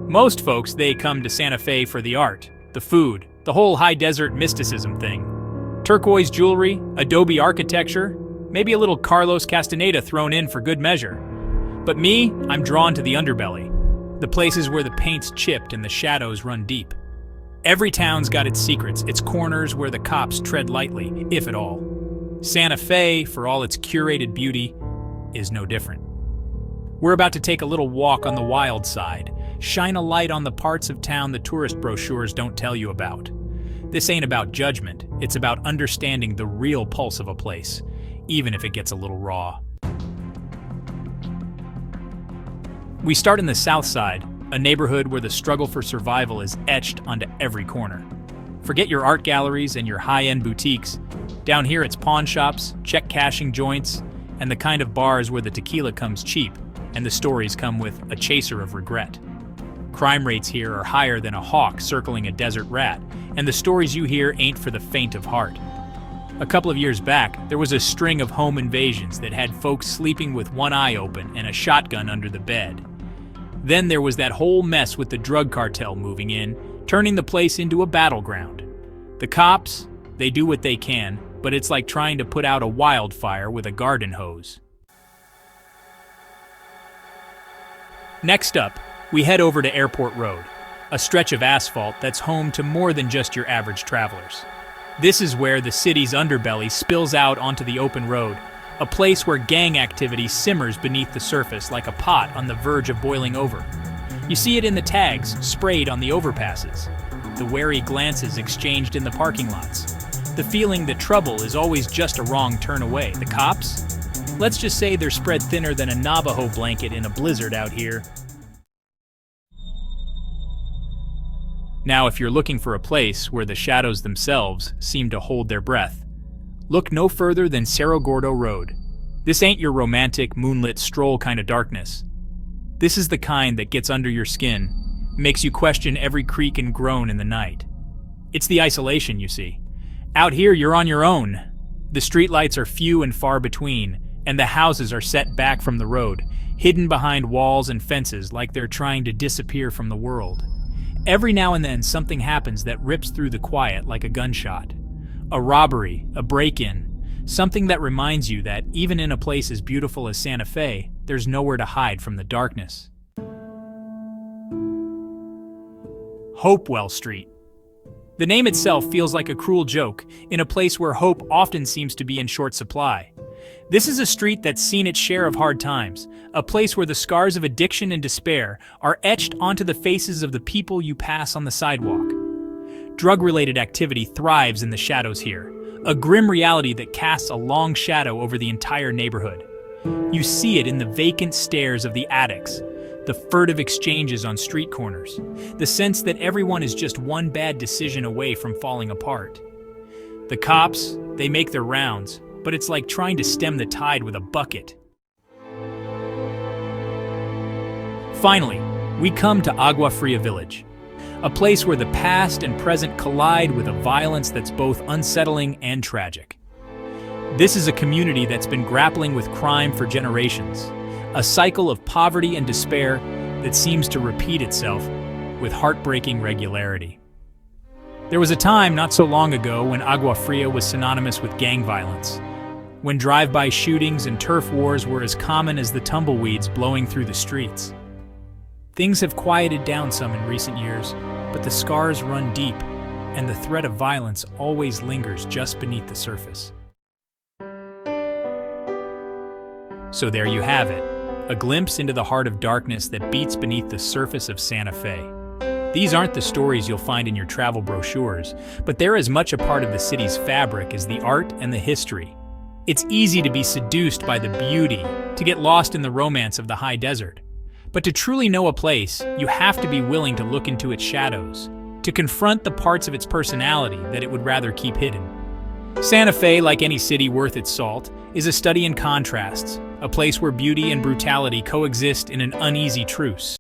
Most folks, they come to Santa Fe for the art, the food, the whole high desert mysticism thing. Turquoise jewelry, adobe architecture, maybe a little Carlos Castaneda thrown in for good measure. But me, I'm drawn to the underbelly, the places where the paint's chipped and the shadows run deep. Every town's got its secrets, its corners where the cops tread lightly, if at all. Santa Fe, for all its curated beauty, is no different. We're about to take a little walk on the wild side, shine a light on the parts of town the tourist brochures don't tell you about. This ain't about judgment, it's about understanding the real pulse of a place, even if it gets a little raw. We start in the south side, a neighborhood where the struggle for survival is etched onto every corner. Forget your art galleries and your high-end boutiques. Down here it's pawn shops, check cashing joints, and the kind of bars where the tequila comes cheap and the stories come with a chaser of regret. Crime rates here are higher than a hawk circling a desert rat, and the stories you hear ain't for the faint of heart. A couple of years back, there was a string of home invasions that had folks sleeping with one eye open and a shotgun under the bed. Then there was that whole mess with the drug cartel moving in, turning the place into a battleground. The cops, they do what they can, but it's like trying to put out a wildfire with a garden hose. Next up, we head over to Airport Road, a stretch of asphalt that's home to more than just your average travelers. This is where the city's underbelly spills out onto the open road, a place where gang activity simmers beneath the surface like a pot on the verge of boiling over. You see it in the tags sprayed on the overpasses, the wary glances exchanged in the parking lots, the feeling that trouble is always just a wrong turn away. The cops? Let's just say they're spread thinner than a Navajo blanket in a blizzard out here. Now, if you're looking for a place where the shadows themselves seem to hold their breath, look no further than Cerro Gordo Road. This ain't your romantic, moonlit stroll kind of darkness. This is the kind that gets under your skin, makes you question every creak and groan in the night. It's the isolation, you see. Out here, you're on your own. The streetlights are few and far between, and the houses are set back from the road, hidden behind walls and fences like they're trying to disappear from the world. Every now and then, something happens that rips through the quiet like a gunshot. A robbery, a break-in, something that reminds you that even in a place as beautiful as Santa Fe, there's nowhere to hide from the darkness. Hopewell Street. The name itself feels like a cruel joke in a place where hope often seems to be in short supply. This is a street that's seen its share of hard times, a place where the scars of addiction and despair are etched onto the faces of the people you pass on the sidewalk. Drug-related activity thrives in the shadows here, a grim reality that casts a long shadow over the entire neighborhood. You see it in the vacant stares of the addicts, the furtive exchanges on street corners, the sense that everyone is just one bad decision away from falling apart. The cops, they make their rounds, but it's like trying to stem the tide with a bucket. Finally, we come to Agua Fria Village, a place where the past and present collide with a violence that's both unsettling and tragic. This is a community that's been grappling with crime for generations, a cycle of poverty and despair that seems to repeat itself with heartbreaking regularity. There was a time not so long ago when Agua Fria was synonymous with gang violence, when drive-by shootings and turf wars were as common as the tumbleweeds blowing through the streets. Things have quieted down some in recent years, but the scars run deep, and the threat of violence always lingers just beneath the surface. So there you have it, a glimpse into the heart of darkness that beats beneath the surface of Santa Fe. These aren't the stories you'll find in your travel brochures, but they're as much a part of the city's fabric as the art and the history. It's easy to be seduced by the beauty, to get lost in the romance of the high desert. But to truly know a place, you have to be willing to look into its shadows, to confront the parts of its personality that it would rather keep hidden. Santa Fe, like any city worth its salt, is a study in contrasts, a place where beauty and brutality coexist in an uneasy truce.